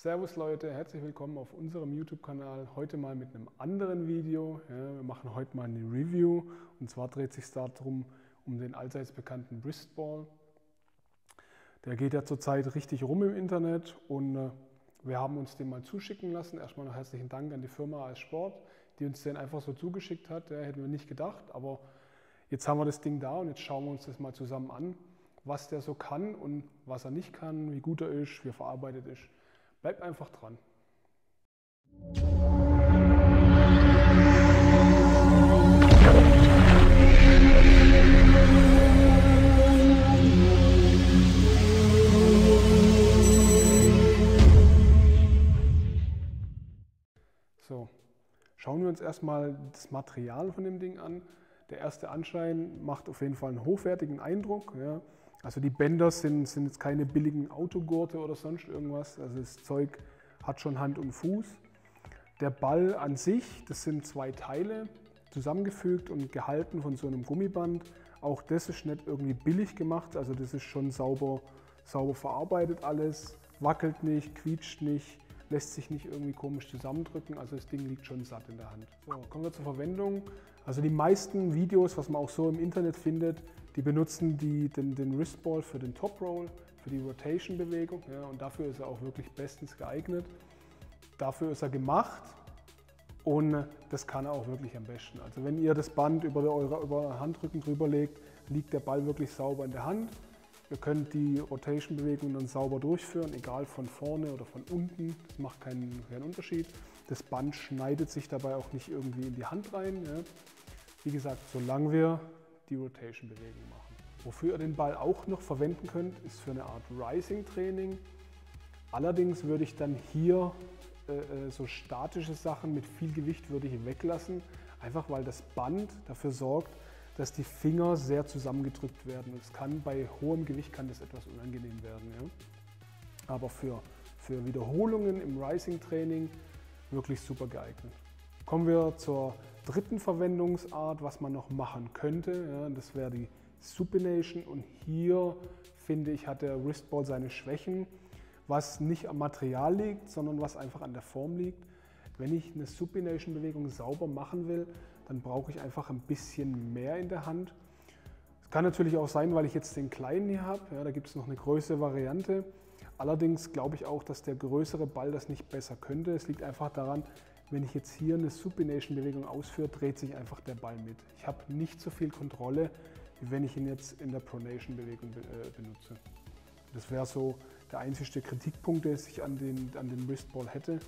Servus Leute, herzlich willkommen auf unserem YouTube-Kanal. Heute mal mit einem anderen Video. Ja, wir machen heute mal eine Review und zwar dreht sich darum um den allseits bekannten Wristball. Der geht ja zurzeit richtig rum im Internet und wir haben uns den mal zuschicken lassen. Erstmal noch herzlichen Dank an die Firma AS Sport, die uns den einfach so zugeschickt hat. Ja, hätten wir nicht gedacht, aber jetzt haben wir das Ding da und jetzt schauen wir uns das mal zusammen an, was der so kann und was er nicht kann, wie gut er ist, wie er verarbeitet ist. Bleibt einfach dran. So, schauen wir uns erstmal das Material von dem Ding an. Der erste Anschein macht auf jeden Fall einen hochwertigen Eindruck. Ja. Also die Bänder sind jetzt keine billigen Autogurte oder sonst irgendwas. Also das Zeug hat schon Hand und Fuß. Der Ball an sich, das sind zwei Teile, zusammengefügt und gehalten von so einem Gummiband. Auch das ist nicht irgendwie billig gemacht, also das ist schon sauber verarbeitet alles. Wackelt nicht, quietscht nicht, lässt sich nicht irgendwie komisch zusammendrücken. Also das Ding liegt schon satt in der Hand. So, kommen wir zur Verwendung. Also die meisten Videos, was man auch so im Internet findet, die benutzen den Wristball für den Top Roll, für die Rotation-Bewegung. Ja, und dafür ist er auch wirklich bestens geeignet. Dafür ist er gemacht und das kann er auch wirklich am besten. Also wenn ihr das Band über euren Handrücken drüber legt, liegt der Ball wirklich sauber in der Hand. Ihr könnt die Rotation-Bewegung dann sauber durchführen, egal von vorne oder von unten. Das macht keinen Unterschied. Das Band schneidet sich dabei auch nicht irgendwie in die Hand rein. Ja. Wie gesagt, solange wir die Rotation-Bewegung machen. Wofür ihr den Ball auch noch verwenden könnt, ist für eine Art Rising-Training. Allerdings würde ich dann hier so statische Sachen mit viel Gewicht würde ich weglassen, einfach weil das Band dafür sorgt, dass die Finger sehr zusammengedrückt werden. Es kann bei hohem Gewicht kann das etwas unangenehm werden. Ja? Aber für Wiederholungen im Rising-Training wirklich super geeignet. Kommen wir zur dritten Verwendungsart, was man noch machen könnte. Ja, das wäre die Supination und hier finde ich, hat der Wristball seine Schwächen, was nicht am Material liegt, sondern was einfach an der Form liegt. Wenn ich eine Supination-Bewegung sauber machen will, dann brauche ich einfach ein bisschen mehr in der Hand. Es kann natürlich auch sein, weil ich jetzt den kleinen hier habe, ja, da gibt es noch eine größere Variante. Allerdings glaube ich auch, dass der größere Ball das nicht besser könnte. Es liegt einfach daran, wenn ich jetzt hier eine Supination-Bewegung ausführe, dreht sich einfach der Ball mit. Ich habe nicht so viel Kontrolle, wie wenn ich ihn jetzt in der Pronation-Bewegung benutze. Das wäre so der einzige Kritikpunkt, den ich an den Wristball hätte.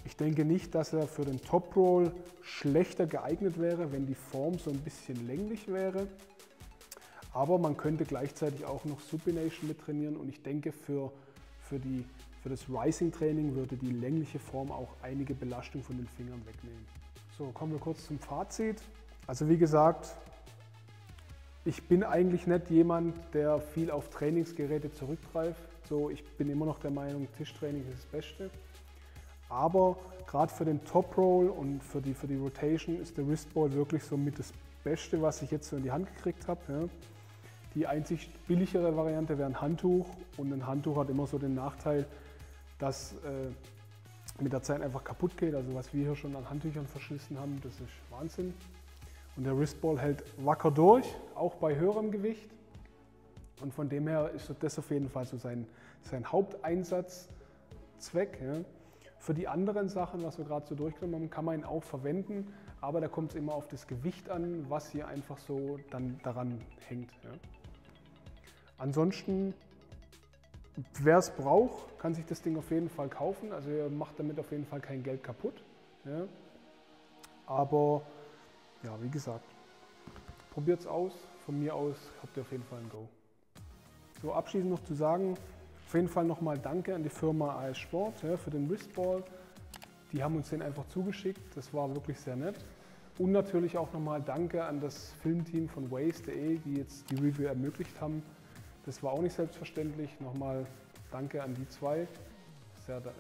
Ich denke nicht, dass er für den Top Roll schlechter geeignet wäre, wenn die Form so ein bisschen länglich wäre. Aber man könnte gleichzeitig auch noch Supination mit trainieren und ich denke, für das Rising-Training würde die längliche Form auch einige Belastung von den Fingern wegnehmen. So, kommen wir kurz zum Fazit. Also wie gesagt, ich bin eigentlich nicht jemand, der viel auf Trainingsgeräte zurückgreift. So, ich bin immer noch der Meinung, Tischtraining ist das Beste. Aber gerade für den Top Roll und für die Rotation ist der Wristball wirklich so mit das Beste, was ich jetzt so in die Hand gekriegt habe. Ja. Die einzig billigere Variante wäre ein Handtuch und ein Handtuch hat immer so den Nachteil, dass mit der Zeit einfach kaputt geht. Also was wir hier schon an Handtüchern verschlissen haben, das ist Wahnsinn. Und der Wristball hält wacker durch, auch bei höherem Gewicht. Und von dem her ist das auf jeden Fall so sein Haupteinsatzzweck. Ja. Für die anderen Sachen, was wir gerade so durchgenommen haben, kann man ihn auch verwenden, aber da kommt es immer auf das Gewicht an, was hier einfach so dann daran hängt. Ja. Ansonsten, wer es braucht, kann sich das Ding auf jeden Fall kaufen. Also ihr macht damit auf jeden Fall kein Geld kaputt. Ja. Aber ja, wie gesagt, probiert es aus. Von mir aus habt ihr auf jeden Fall ein Go. So, abschließend noch zu sagen, auf jeden Fall nochmal Danke an die Firma AS Sport für den Wristball. Die haben uns den einfach zugeschickt, das war wirklich sehr nett. Und natürlich auch nochmal Danke an das Filmteam von Waze.de, die jetzt die Review ermöglicht haben. Das war auch nicht selbstverständlich. Nochmal Danke an die zwei, sehr nett.